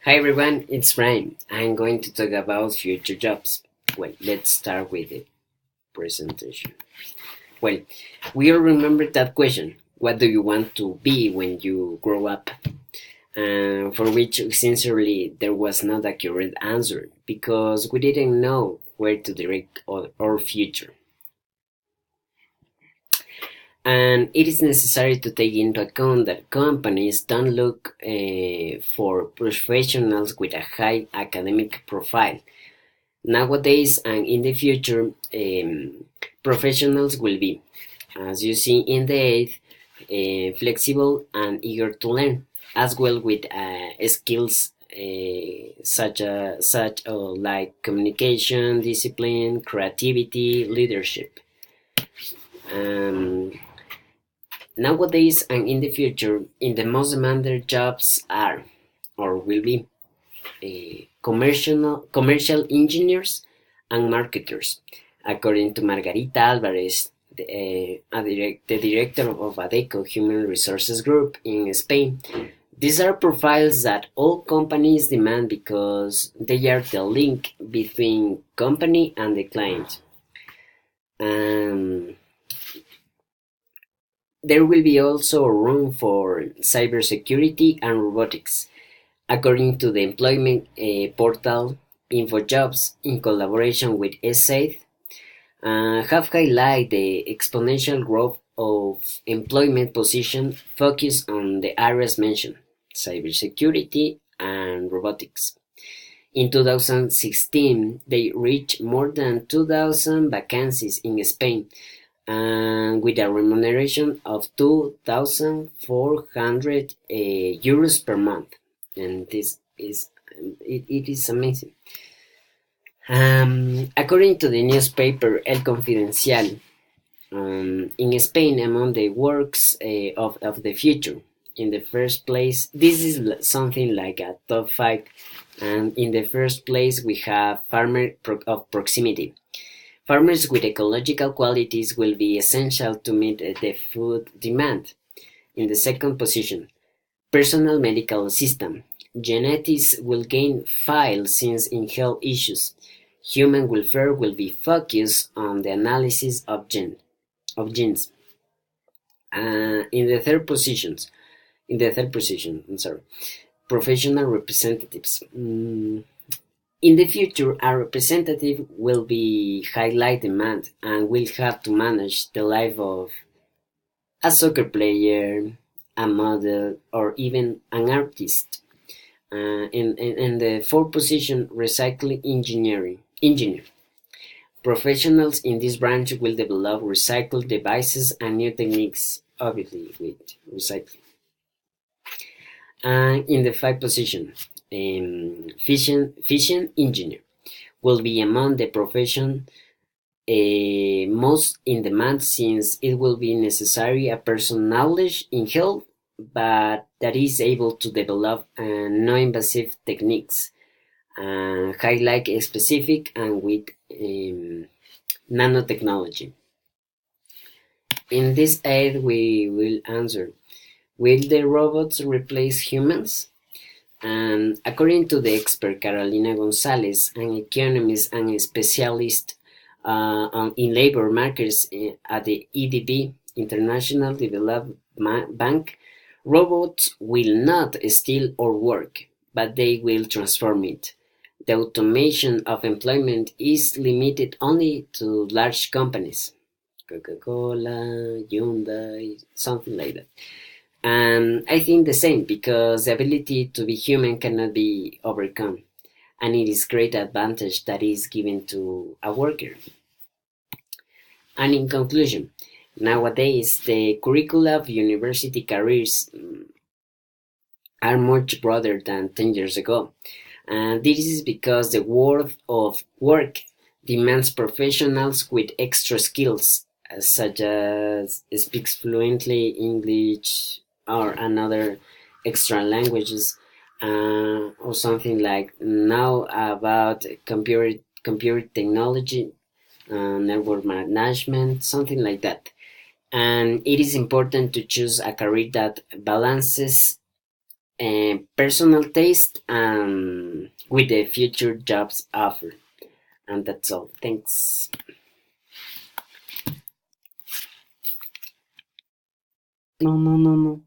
Hi everyone, it's Brian. I'm going to talk about future jobs. Well, let's start with the presentation. Well, we all remember that question. What do you want to be when you grow up? For which, sincerely, there was not a accurate answer because we didn't know where to direct our future. And it is necessary to take into account that companies don't look for professionals with a high academic profile. Nowadays and in the future, professionals will be, as you see in the ad, flexible and eager to learn, as well with skills such like communication, discipline, creativity, leadership. Um, Nowadays and in the future, in the most demanded jobs are or will be commercial engineers and marketers, according to Margarita Alvarez, the director of ADECO Human Resources Group in Spain. These are profiles that all companies demand because they are the link between company and the client. Um, there will be also room for cybersecurity and robotics, according to the employment portal InfoJobs in collaboration with ESAID, have highlighted the exponential growth of employment positions focused on the areas mentioned, cybersecurity and robotics. In 2016, they reached more than 2,000 vacancies in Spain, and with a remuneration of 2,400 euros per month. And this is it is amazing. According to the newspaper El Confidencial, in Spain, among the works of the future, in the first place, this is something like a top five, and in the first place we have farmer of proximity. Farmers with ecological qualities will be essential to meet the food demand. In the second position, personal medical system. Genetics will gain file since in health issues, human welfare will be focused on the analysis of genes. In the third position, I'm sorry, professional representatives. In the future, a representative will be highlight demand and will have to manage the life of a soccer player, a model, or even an artist. In the fourth position, recycling engineer. Professionals in this branch will develop recycled devices and new techniques, obviously with recycling. And in the fifth position, fission engineer will be among the profession most in demand since it will be necessary a person knowledge in health but that is able to develop non-invasive techniques, highlight specific and with nanotechnology. In this aid, we will answer: will the robots replace humans? And according to the expert Carolina Gonzalez, an economist and a specialist in labor markets at the EDB, International Development Bank, robots will not steal our work, but they will transform it. The automation of employment is limited only to large companies, Coca-Cola, Hyundai, something like that. And I think the same because the ability to be human cannot be overcome, and it is great advantage that is given to a worker. And in conclusion, nowadays the curricula of university careers are much broader than 10 years ago. And this is because the world of work demands professionals with extra skills, such as speaks fluently English or another extra languages, or something like now about computer technology, network management, something like that. And it is important to choose a career that balances personal taste and with the future jobs offer. And that's all. Thanks. No, no, no, no.